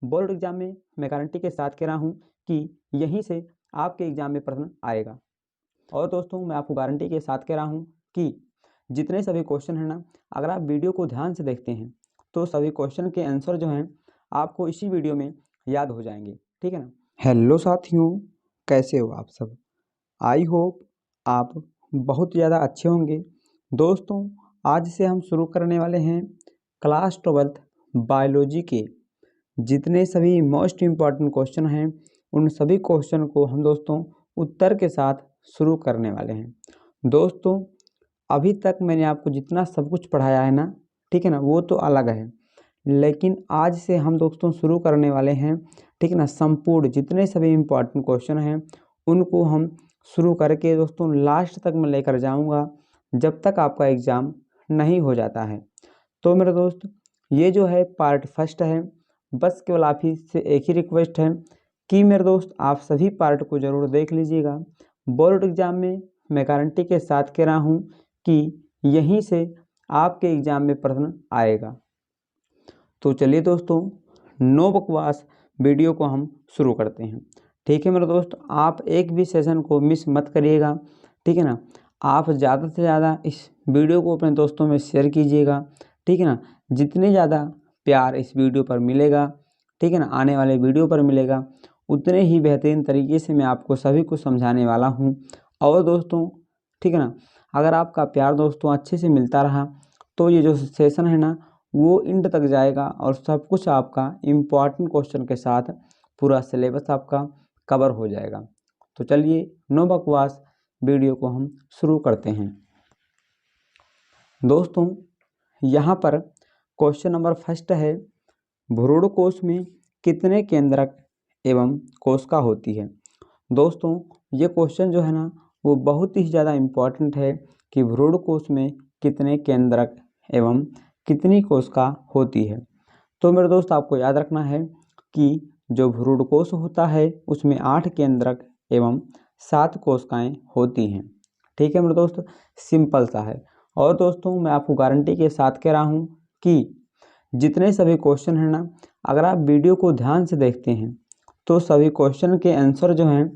Board exam में मैं guarantee के साथ कह रहा हूँ कि यहीं से आपके एग्जाम में प्रश्न आएगा। और दोस्तों मैं आपको गारंटी के साथ कह रहा हूँ कि जितने सभी क्वेश्चन हैं ना, अगर आप वीडियो को ध्यान से देखते हैं तो सभी क्वेश्चन के आंसर जो हैं आपको इसी वीडियो में याद हो जाएंगे। ठीक है ना। हेलो साथियों, कैसे हो आप सब? आई होप आप बहुत ज़्यादा अच्छे होंगे। दोस्तों आज से हम शुरू करने वाले हैं क्लास 12th बायोलॉजी के जितने सभी मोस्ट इम्पॉर्टेंट क्वेश्चन हैं उन सभी क्वेश्चन को हम दोस्तों उत्तर के साथ शुरू करने वाले हैं। दोस्तों अभी तक मैंने आपको जितना सब कुछ पढ़ाया है ना, ठीक है ना, वो तो अलग है, लेकिन आज से हम दोस्तों शुरू करने वाले हैं, ठीक है ना, संपूर्ण जितने सभी इम्पॉर्टेंट क्वेश्चन हैं उनको हम शुरू करके दोस्तों लास्ट तक मैं लेकर जाऊंगा जब तक आपका एग्ज़ाम नहीं हो जाता है। तो मेरे दोस्त ये जो है पार्ट फर्स्ट है। बस केवल आप ही से एक ही रिक्वेस्ट है कि मेरे दोस्त आप सभी पार्ट को ज़रूर देख लीजिएगा। बोर्ड एग्ज़ाम में मैं गारंटी के साथ कह रहा हूँ कि यहीं से आपके एग्ज़ाम में प्रश्न आएगा। तो चलिए दोस्तों नो बकवास वीडियो को हम शुरू करते हैं। ठीक है मेरे दोस्त, आप एक भी सेशन को मिस मत करिएगा। ठीक है ना। आप ज़्यादा से ज़्यादा इस वीडियो को अपने दोस्तों में शेयर कीजिएगा। ठीक है ना। जितने ज़्यादा प्यार इस वीडियो पर मिलेगा, ठीक है ना, आने वाले वीडियो पर मिलेगा, उतने ही बेहतरीन तरीके से मैं आपको सभी को समझाने वाला हूँ। और दोस्तों ठीक है ना, अगर आपका प्यार दोस्तों अच्छे से मिलता रहा तो ये जो सेशन है ना वो एंड तक जाएगा और सब कुछ आपका इम्पॉर्टेंट क्वेश्चन के साथ पूरा सिलेबस आपका कवर हो जाएगा। तो चलिए नो बकवास वीडियो को हम शुरू करते हैं। दोस्तों यहाँ पर क्वेश्चन नंबर फर्स्ट है, भ्रूण कोश में कितने केंद्रक एवं कोशिका होती है। दोस्तों ये क्वेश्चन जो है ना वो बहुत ही ज़्यादा इम्पॉर्टेंट है कि भ्रूण कोश में कितने केंद्रक एवं कितनी कोशिका होती है। तो मेरे दोस्त आपको याद रखना है कि जो भ्रूण कोश होता है उसमें 8 केंद्रक एवं 7 कोशिकाएं होती हैं। ठीक है मेरे दोस्त, सिंपल सा है। और दोस्तों मैं आपको गारंटी के साथ कह रहा हूँ कि जितने सभी क्वेश्चन हैं ना, अगर आप वीडियो को ध्यान से देखते हैं तो सभी क्वेश्चन के आंसर जो हैं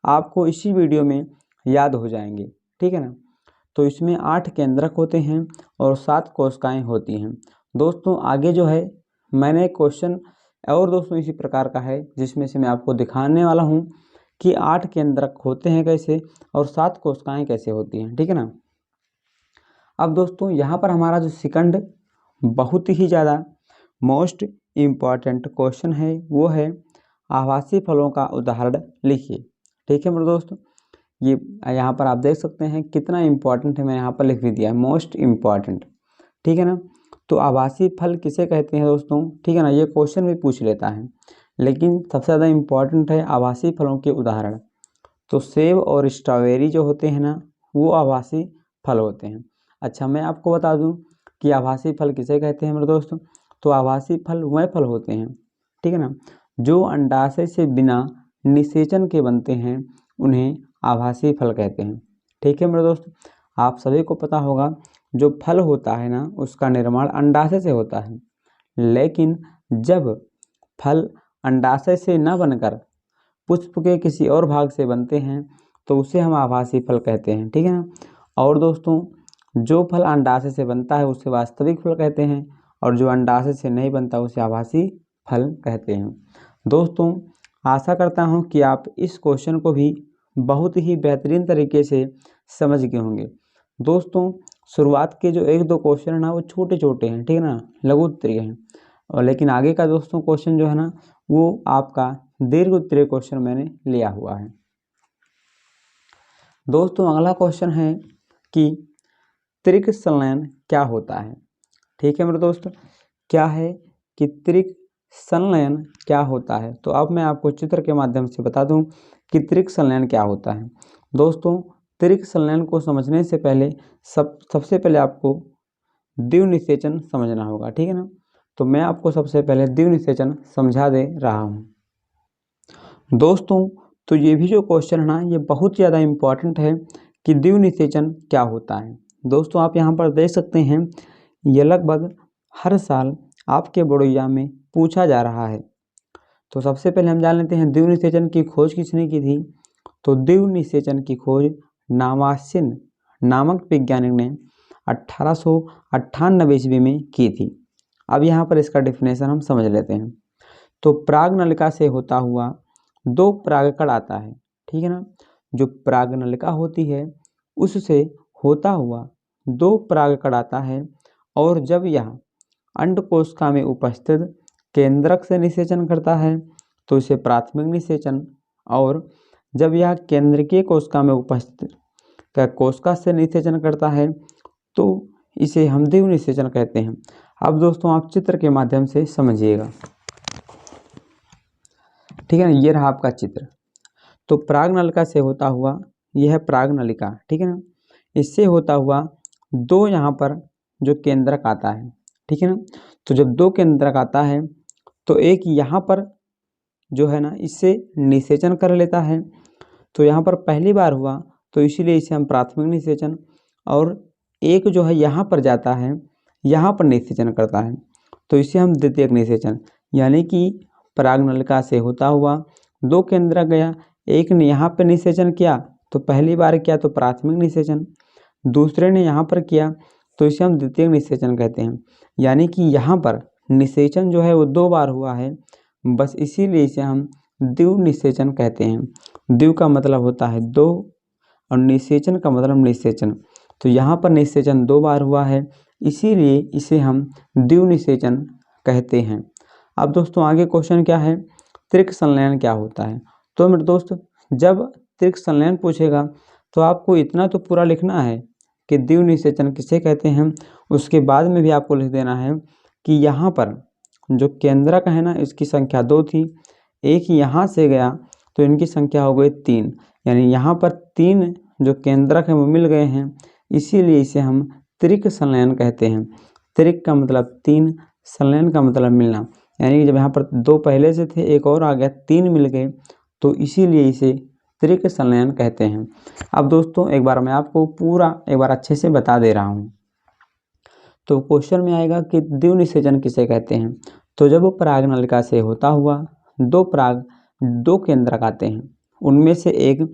आपको इसी वीडियो में याद हो जाएंगे। ठीक है ना। तो इसमें 8 केंद्रक होते हैं और 7 कोशिकाएं होती हैं। दोस्तों आगे जो है मैंने क्वेश्चन और दोस्तों इसी प्रकार का है जिसमें से मैं आपको दिखाने वाला हूं कि 8 केंद्रक होते हैं कैसे और 7 कोशिकाएं कैसे होती हैं। ठीक है ना। अब दोस्तों यहाँ पर हमारा जो सेकंड बहुत ही ज़्यादा मोस्ट इम्पॉर्टेंट क्वेश्चन है वो है आभासी फलों का उदाहरण लिखिए। ठीक है मेरे दोस्त, ये यहाँ पर आप देख सकते हैं कितना इम्पोर्टेंट है, मैं यहाँ पर लिख भी दिया है मोस्ट इम्पॉर्टेंट। ठीक है ना। तो आभासी फल किसे कहते हैं दोस्तों, ठीक है ना, ये क्वेश्चन भी पूछ लेता है, लेकिन सबसे ज़्यादा इम्पॉर्टेंट है आभासी फलों के उदाहरण। तो सेब और स्ट्रॉबेरी जो होते हैं ना वो आभासी फल होते हैं। अच्छा मैं आपको बता दूं कि आभासी फल किसे कहते हैं मेरे दोस्तों। तो आभासी फल वह फल होते हैं, ठीक है ना, जो अंडाशय से बिना निषेचन के बनते हैं, उन्हें आभासी फल कहते हैं। ठीक है मेरे दोस्त, आप सभी को पता होगा जो फल होता है ना उसका निर्माण अंडाशय से होता है, लेकिन जब फल अंडाशय से न बनकर पुष्प के किसी और भाग से बनते हैं तो उसे हम आभासी फल कहते हैं। ठीक है ना। और दोस्तों जो फल अंडाशय से बनता है उसे वास्तविक फल कहते हैं और जो अंडाशय से नहीं बनता उसे आभासी फल कहते हैं। दोस्तों आशा करता हूं कि आप इस क्वेश्चन को भी बहुत ही बेहतरीन तरीके से समझ गए होंगे। दोस्तों शुरुआत के जो 1-2 क्वेश्चन है ना वो छोटे छोटे हैं, ठीक है ना, लघु उत्तरीय हैं, और लेकिन आगे का दोस्तों क्वेश्चन जो है ना वो आपका दीर्घ उत्तरीय क्वेश्चन मैंने लिया हुआ है। दोस्तों अगला क्वेश्चन है कि त्रिक संलयन क्या होता है। ठीक है मेरे दोस्त, क्या है कि त्रिक संलयन क्या होता है। तो अब मैं आपको चित्र के माध्यम से बता दूं कि त्रिक संलयन क्या होता है। दोस्तों त्रिक संलयन को समझने से पहले सबसे पहले आपको द्विनिषेचन समझना होगा। ठीक है ना। तो मैं आपको सबसे पहले द्विनिषेचन समझा दे रहा हूँ। दोस्तों तो ये भी जो क्वेश्चन है ना ये बहुत ज़्यादा इम्पॉर्टेंट है कि द्विनिषेचन क्या होता है। दोस्तों आप यहाँ पर देख सकते हैं ये लगभग हर साल आपके बोर्ड एग्जाम में पूछा जा रहा है। तो सबसे पहले हम जान लेते हैं द्विनिषेचन की खोज किसने की थी। तो द्विनिषेचन की खोज नामासिन नामक वैज्ञानिक ने 1898 ईस्वी में की थी। अब यहाँ पर इसका डेफिनेशन हम समझ लेते हैं। तो पराग नलिका से होता हुआ दो परागकण आता है, ठीक है ना। जो पराग नलिका होती है उससे होता हुआ दो परागकण आता है, और जब यह अंड कोशिका में उपस्थित केंद्रक से निषेचन करता है तो इसे प्राथमिक निषेचन, और जब यह केंद्रकीय कोशिका में उपस्थित कोशिका से निषेचन करता है तो इसे हम द्विनिषेचन कहते हैं। अब दोस्तों आप चित्र के माध्यम से समझिएगा, ठीक है ना। ये रहा आपका चित्र। तो पराग नलिका से होता हुआ, यह है पराग नलिका, ठीक है ना। इससे होता हुआ दो यहाँ पर जो केंद्रक आता है, ठीक है ना। तो जब दो केंद्रक आता है तो एक यहाँ पर जो है ना इससे निषेचन कर लेता है। तो यहाँ पर पहली बार हुआ तो इसीलिए इसे हम प्राथमिक निषेचन, और एक जो है यहाँ पर जाता है, यहाँ पर निषेचन करता है तो इसे हम द्वितीयक निषेचन। यानी कि पराग नलिका से होता हुआ दो केंद्रक गया, एक ने यहाँ पर निषेचन किया तो पहली बार किया तो प्राथमिक निषेचन, दूसरे ने यहाँ पर किया तो इसे हम द्वितीयक निषेचन कहते हैं। यानी कि यहाँ पर निषेचन जो है वो दो बार हुआ है, बस इसीलिए इसे हम द्विनिषेचन कहते हैं। द्वि का मतलब होता है दो और निषेचन का मतलब निषेचन। तो यहाँ पर निषेचन दो बार हुआ है, इसीलिए इसे हम द्विनिषेचन कहते हैं। अब दोस्तों आगे क्वेश्चन क्या है, त्रिक संलयन क्या होता है। तो मेरे दोस्त जब त्रिक संलयन पूछेगा तो आपको इतना तो पूरा लिखना है कि द्विनिषेचन किसे कहते हैं। उसके बाद में भी आपको लिख देना है कि यहाँ पर जो केंद्रक है ना इसकी संख्या दो थी, एक यहाँ से गया तो इनकी संख्या हो गई तीन, यानी यहाँ पर तीन जो केंद्रक हैं वो मिल गए हैं, इसीलिए इसे हम त्रिक संलयन कहते हैं। त्रिक का मतलब तीन, संलयन का मतलब मिलना, यानी कि जब यहाँ पर दो पहले से थे एक और आ गया, तीन मिल गए, तो इसीलिए इसे त्रिक संलयन कहते हैं। अब दोस्तों एक बार मैं आपको पूरा एक बार अच्छे से बता दे रहा हूँ। तो क्वेश्चन में आएगा कि द्विनिषेचन किसे कहते हैं। तो जब पराग नलिका से होता हुआ दो केंद्रक आते हैं, उनमें से एक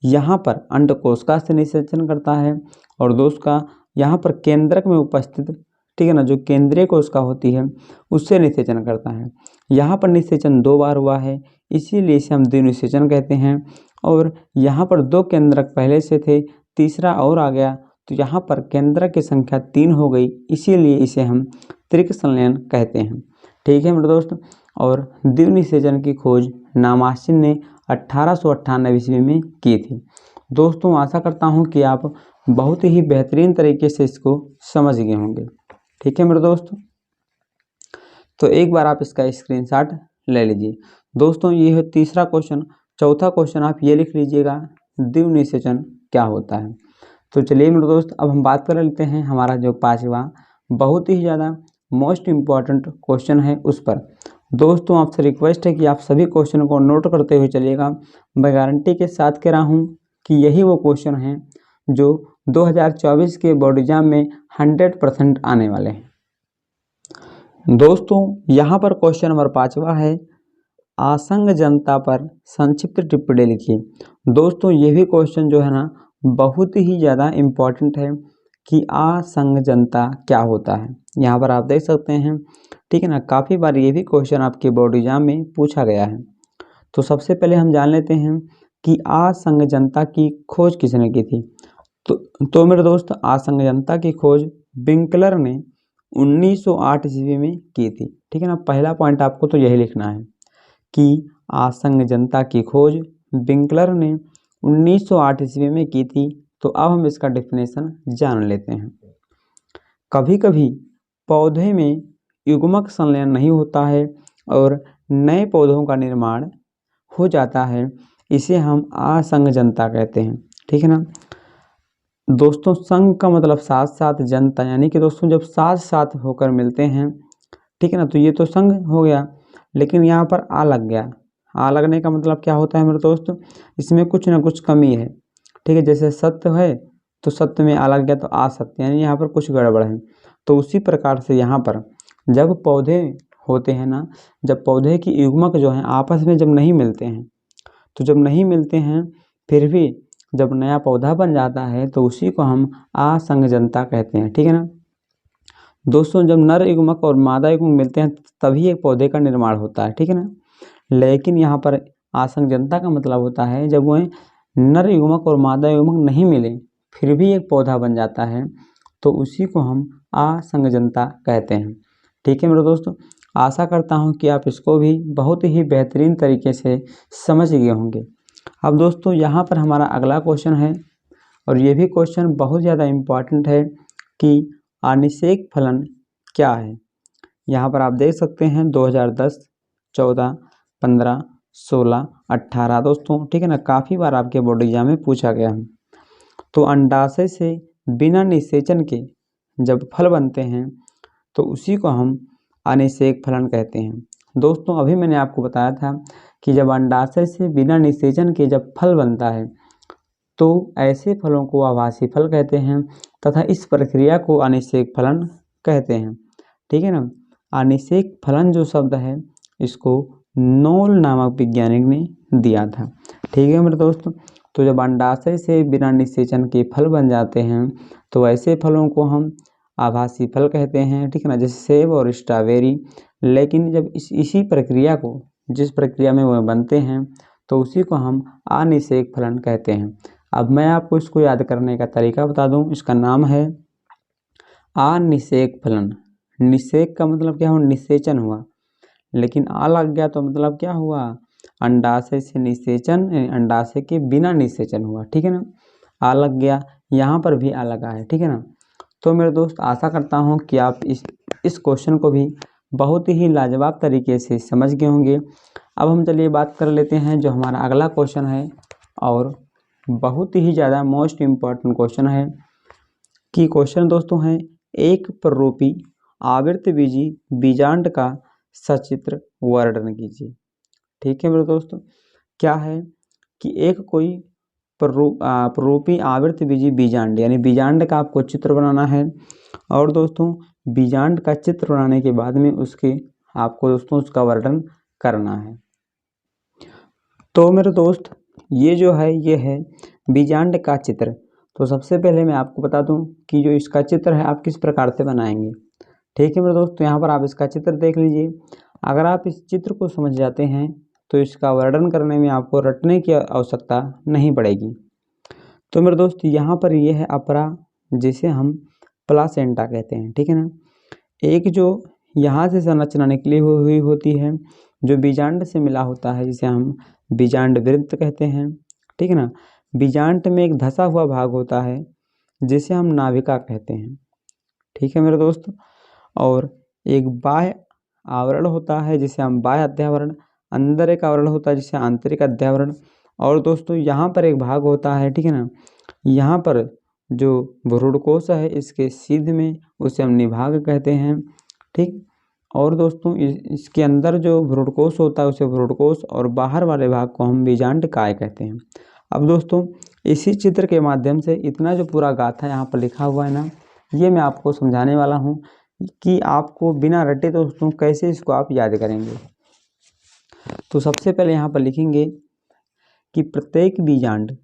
यहाँ पर अंड कोशिका से निषेचन करता है और दूसरा यहाँ पर केंद्रक में उपस्थित, ठीक है ना, जो केंद्रीय कोशिका होती है उससे निषेचन करता है। यहाँ पर निषेचन दो बार हुआ है, इसीलिए इसे हम द्विनिषेचन कहते हैं। और यहाँ पर दो केंद्रक पहले से थे, तीसरा और आ गया तो यहाँ पर केंद्रक की संख्या तीन हो गई, इसीलिए इसे हम त्रिक संलयन कहते हैं। ठीक है मेरे दोस्त। और द्विनिषेचन की खोज नामासिन ने 1898 ईस्वी में की थी। दोस्तों आशा करता हूँ कि आप बहुत ही बेहतरीन तरीके से इसको समझ गए होंगे। ठीक है मेरे दोस्त, तो एक बार आप इसका स्क्रीनशॉट ले लीजिए। दोस्तों ये है तीसरा क्वेश्चन। चौथा क्वेश्चन आप ये लिख लीजिएगा, द्विनिषेचन क्या होता है। तो चलिए मेरे दोस्त अब हम बात कर लेते हैं हमारा जो पांचवा बहुत ही ज़्यादा मोस्ट इम्पॉर्टेंट क्वेश्चन है उस पर। दोस्तों आपसे रिक्वेस्ट है कि आप सभी क्वेश्चन को नोट करते हुए चलिएगा। मैं गारंटी के साथ कह रहा हूँ कि यही वो क्वेश्चन हैं जो 2024 के बोर्ड एग्जाम में 100% आने वाले हैं। दोस्तों यहाँ पर क्वेश्चन नंबर पांचवा है, असंग जनता पर संक्षिप्त टिप्पणी लिखिए। दोस्तों ये भी क्वेश्चन जो है ना बहुत ही ज़्यादा इम्पॉर्टेंट है कि असंग जनता क्या होता है। यहाँ पर आप देख सकते हैं, ठीक है ना, काफ़ी बार ये भी क्वेश्चन आपके बोर्ड एग्जाम में पूछा गया है। तो सबसे पहले हम जान लेते हैं कि असंग जनता की खोज किसने की थी। तो मेरे दोस्त असंग जनता की खोज विंकलर ने 1908 ईस्वी में की थी। ठीक है ना, पहला पॉइंट आपको तो यही लिखना है कि असंग जनता की खोज विंकलर ने 1908 ईस्वी में की थी। तो अब हम इसका डेफिनेशन जान लेते हैं। कभी कभी पौधे में युग्मक संलयन नहीं होता है और नए पौधों का निर्माण हो जाता है, इसे हम असंग जनता कहते हैं। ठीक है ना दोस्तों, संघ का मतलब साथ साथ, जनता यानी कि दोस्तों जब साथ साथ होकर मिलते हैं, ठीक है ना, तो ये तो संघ हो गया, लेकिन यहाँ पर आ लग गया। आ लगने का मतलब क्या होता है मेरे दोस्त, इसमें कुछ ना कुछ कमी है। ठीक है, जैसे सत्य है तो सत्य में आ लग गया तो असत्य, यानी यहाँ पर कुछ गड़बड़ है। तो उसी प्रकार से यहाँ पर जब पौधे होते हैं ना, जब पौधे की युग्मक जो हैं आपस में जब नहीं मिलते हैं, तो जब नहीं मिलते हैं फिर भी जब नया पौधा बन जाता है तो उसी को हम असंगजनता कहते हैं। ठीक है ना दोस्तों, जब नर युग्मक और मादा युग्मक मिलते हैं तभी एक पौधे का निर्माण होता है। ठीक है ना, लेकिन यहाँ पर असंगजनता का मतलब होता है जब वह नर युग्मक और मादा युग्मक नहीं मिले फिर भी एक पौधा बन जाता है, तो उसी को हम असंगजनता कहते हैं। ठीक है मेरे दोस्तों, आशा करता हूँ कि आप इसको भी बहुत ही बेहतरीन तरीके से समझ गए होंगे। अब दोस्तों यहाँ पर हमारा अगला क्वेश्चन है, और ये भी क्वेश्चन बहुत ज़्यादा इम्पॉर्टेंट है कि अनिषेक फलन क्या है। यहाँ पर आप देख सकते हैं 2010, 14, 15, 16, 18 दोस्तों। ठीक है ना, काफ़ी बार आपके बोर्ड एग्जाम में पूछा गया है। तो अंडाशय से बिना निषेचन के जब फल बनते हैं तो उसी को हम अनिषेक फलन कहते हैं। दोस्तों अभी मैंने आपको बताया था कि जब अंडाशय से बिना निषेचन के जब फल बनता है तो ऐसे फलों को आभासी फल कहते हैं तथा इस प्रक्रिया को अनिषेक फलन कहते हैं। ठीक है ना, अनिषेक फलन जो शब्द है इसको नोल नामक वैज्ञानिक ने दिया था। ठीक है मेरे दोस्तों, तो जब अंडाशय से बिना निषेचन के फल बन जाते हैं तो ऐसे फलों को हम आभासी फल कहते हैं। ठीक है ना, जैसे सेब और स्ट्रॉबेरी। लेकिन जब इसी प्रक्रिया को, जिस प्रक्रिया में वह बनते हैं, तो उसी को हम अनिषेक फलन कहते हैं। अब मैं आपको इसको याद करने का तरीका बता दूं, इसका नाम है अनिषेक फलन। निषेक का मतलब क्या हुआ, निषेचन हुआ, लेकिन आ लग गया तो मतलब क्या हुआ, अंडाशय से निषेचन, अंडाशय के बिना निषेचन हुआ। ठीक है ना, आ लग गया, यहाँ पर भी आ लगा है। ठीक है ना, तो मेरे दोस्त आशा करता हूँ कि आप इस क्वेश्चन को भी बहुत ही लाजवाब तरीके से समझ गए होंगे। अब हम चलिए बात कर लेते हैं जो हमारा अगला क्वेश्चन है, और बहुत ही ज़्यादा मोस्ट इम्पॉर्टेंट क्वेश्चन है कि क्वेश्चन दोस्तों है, एक प्ररूपी आवृतबीजी बीजांड का सचित्र वर्णन कीजिए। ठीक है मेरे दोस्तों, क्या है कि एक कोई प्ररूपी आवृतबीजी बीजांड यानी बीजांड का आपको चित्र बनाना है, और दोस्तों बीजांड का चित्र बनाने के बाद में उसके आपको दोस्तों उसका वर्णन करना है। तो मेरे दोस्त ये जो है ये है बीजांड का चित्र। तो सबसे पहले मैं आपको बता दूं कि जो इसका चित्र है आप किस प्रकार से बनाएंगे। ठीक है मेरे दोस्त, तो यहाँ पर आप इसका चित्र देख लीजिए। अगर आप इस चित्र को समझ जाते हैं तो इसका वर्णन करने में आपको रटने की आवश्यकता नहीं पड़ेगी। तो मेरे दोस्त यहाँ पर ये है अपरा, जिसे हम प्लासेंटा कहते हैं। ठीक है ना, एक जो यहाँ से संरचना निकली हुई होती है जो बीजांड से मिला होता है, जिसे हम बीजांड वृत्त कहते हैं। ठीक है ना, बीजांड में एक धसा हुआ भाग होता है जिसे हम नाभिका कहते हैं। ठीक है मेरे दोस्त, और एक बाह्य आवरण होता है जिसे हम बाह्य अध्यावरण, अंदर एक आवरण होता है जिसे आंतरिक अध्यावरण, और दोस्तों यहाँ पर एक भाग होता है। ठीक है ना, यहाँ पर जो भ्रूणकोश है इसके सीध में उसे हम निभाग कहते हैं। ठीक, और दोस्तों इसके अंदर जो भ्रूणकोश होता है उसे भ्रूणकोश, और बाहर वाले भाग को हम बीजांड काय कहते हैं। अब दोस्तों इसी चित्र के माध्यम से इतना जो पूरा गाथा यहाँ पर लिखा हुआ है ना, ये मैं आपको समझाने वाला हूँ कि आपको बिना रटे दोस्तों कैसे इसको आप याद करेंगे। तो सबसे पहले यहाँ पर लिखेंगे कि प्रत्येक बीजांड,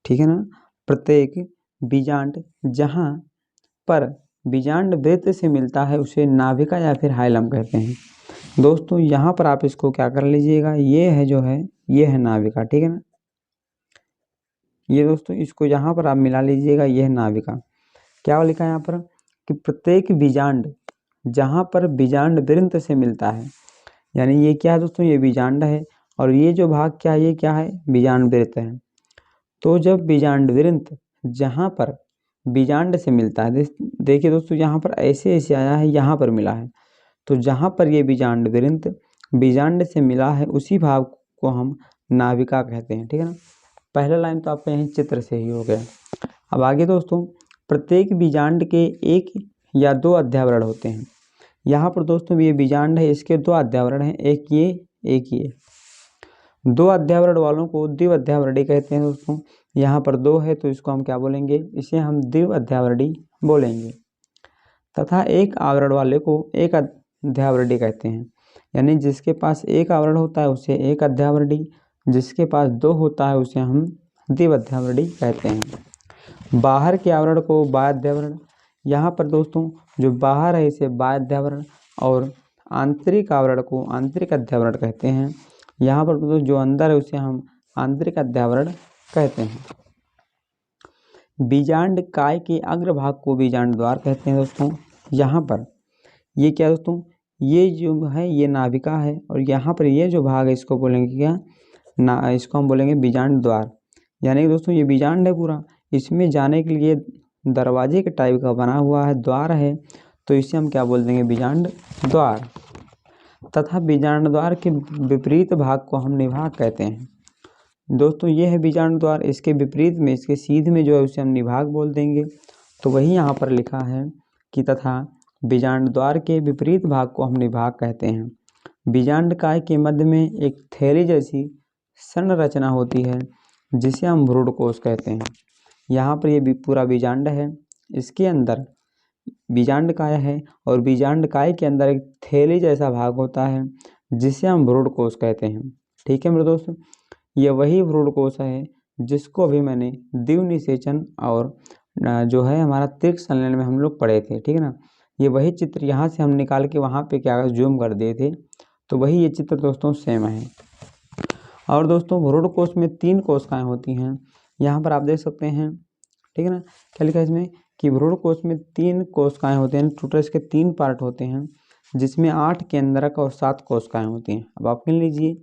ठीक है ना, प्रत्येक बीजांड जहाँ पर बीजांड वृत्त से मिलता है उसे नाभिका या फिर हाइलम कहते हैं। दोस्तों यहाँ पर आप इसको क्या कर लीजिएगा, ये है जो है ये है नाभिका। ठीक है ना, ये दोस्तों इसको यहाँ पर आप मिला लीजिएगा, ये है नाभिका। क्या लिखा है यहाँ पर कि प्रत्येक बीजांड जहाँ पर बीजांड वृत्त से मिलता है, यानी ये क्या है दोस्तों, ये बीजांड है, और ये जो भाग क्या है, ये क्या है, बीजांड वृत्त है। तो जब बीजांड वृत्त जहाँ पर बीजांड से मिलता है, देखिए दोस्तों यहाँ पर ऐसे ऐसे आया है, यहाँ पर मिला है, तो जहाँ पर ये बीजांड वृत्त बीजांड से मिला है उसी भाग को हम नाभिका कहते हैं। ठीक है ना, पहला लाइन तो आपका यहीं चित्र से ही हो गया। अब आगे दोस्तों, प्रत्येक बीजांड के एक या दो अध्यावरण होते हैं। यहाँ पर दोस्तों ये बीजांड है, इसके दो अध्यावरण हैं, एक ये एक ये। दो अध्यावरण वालों को द्विअध्यावरणी कहते हैं दोस्तों। यहाँ पर दो है तो इसको हम क्या बोलेंगे, इसे हम द्विअध्यावरणी बोलेंगे। तथा एक आवरण वाले को एक अध्यावरणी कहते हैं। यानी जिसके पास एक आवरण होता है उसे एक अध्यावरणी, जिसके पास दो होता है उसे हम द्विअध्यावरणी कहते हैं। बाहर के आवरण को बाह्याध्यावरण, यहाँ पर दोस्तों जो बाहर है इसे बाह्याध्यावरण और आंतरिक आवरण को आंतरिक अध्यावरण कहते हैं। यहाँ पर दोस्तों जो अंदर है उसे हम आंतरिक अध्यावरण कहते हैं। बीजांड काय के अग्रभाग को बीजांड द्वार कहते हैं दोस्तों। यहाँ पर ये क्या दोस्तों, ये जो है ये नाभिका है और यहाँ पर ये जो भाग है इसको बोलेंगे क्या ना, इसको हम बोलेंगे बीजांड द्वार। यानी कि दोस्तों ये बीजांड है पूरा, इसमें जाने के लिए दरवाजे के टाइप का बना हुआ है, द्वार है, तो इसे हम क्या बोल देंगे बीजांड द्वार। तथा बीजांड द्वार के विपरीत भाग को हम निभाग कहते हैं। दोस्तों ये है बीजांड द्वार, इसके विपरीत में इसके सीध में जो है उसे हम निभाग बोल देंगे। तो वही यहाँ पर लिखा है कि तथा बीजांड द्वार के विपरीत भाग को हम निभाग कहते हैं। बीजांड काय के मध्य में एक थैली जैसी संरचना होती है जिसे हम भ्रूण कोश कहते हैं। यहाँ पर ये पूरा बीजांड है, इसके अंदर बीजांड काय है और बीजांड काय के अंदर एक थैली जैसा भाग होता है जिसे हम भ्रूण कोश कहते हैं। ठीक है मेरे दोस्तों, ये वही भ्रूण कोश है जिसको अभी मैंने द्विनिषेचन और जो है हमारा तीर्थ संलयन में हम लोग पढ़े थे। ठीक है ना, ये वही चित्र यहाँ से हम निकाल के वहाँ पे क्या जूम कर दिए थे, तो वही ये चित्र दोस्तों सेम है। और दोस्तों भ्रूण कोश में 3 कोशिकाएं होती हैं, यहाँ पर आप देख सकते हैं। ठीक है ना, क्या लिखा है इसमें कि भ्रूण कोश में 3 कोशिकाएं होते हैं, टोटल इसके 3 पार्ट होते हैं जिसमें 8 केंद्रक और 7 कोशिकाएं होती हैं। अब आप गिन लीजिए,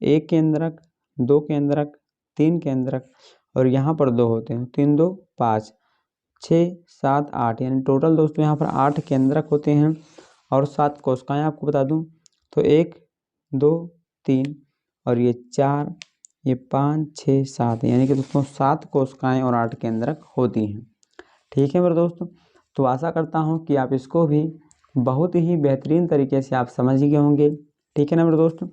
1 केंद्रक, 2 केंद्रक, 3 केंद्रक और यहाँ पर 2 होते हैं, 3 2 5 6 7 8, यानी टोटल दोस्तों यहाँ पर 8 केंद्रक होते हैं और 7 कोशिकाएं आपको बता दूं तो 1 2 3 और ये 4 ये 5 6 7, यानी कि दोस्तों 7 कोशिकाएं और 8 केंद्रक होती हैं। ठीक है मेरे दोस्तों, तो आशा करता हूँ कि आप इसको भी बहुत ही बेहतरीन तरीके से आप समझ गए होंगे। ठीक है ना मेरे दोस्तों,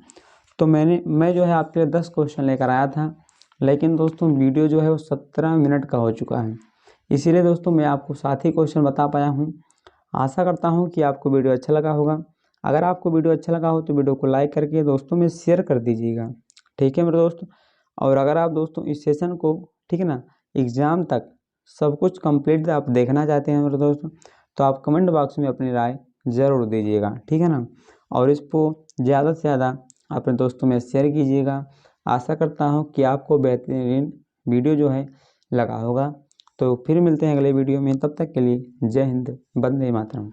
तो मैं जो है आपके लिए 10 क्वेश्चन लेकर आया था, लेकिन दोस्तों वीडियो जो है वो 17 मिनट का हो चुका है, इसीलिए दोस्तों मैं आपको 7 ही क्वेश्चन बता पाया हूँ। आशा करता हूँ कि आपको वीडियो अच्छा लगा होगा। अगर आपको वीडियो अच्छा लगा हो तो वीडियो को लाइक करके दोस्तों में शेयर कर दीजिएगा। ठीक है मेरे दोस्तों, और अगर आप दोस्तों इस सेशन को, ठीक है ना, एग्ज़ाम तक सब कुछ कंप्लीट आप देखना चाहते हैं मेरे दोस्तों, तो आप कमेंट बॉक्स में अपनी राय ज़रूर दीजिएगा। ठीक है ना, और इसको ज़्यादा से ज़्यादा अपने दोस्तों में शेयर कीजिएगा। आशा करता हूँ कि आपको बेहतरीन वीडियो जो है लगा होगा। तो फिर मिलते हैं अगले वीडियो में, तब तक के लिए जय हिंद, वंदे मातरम।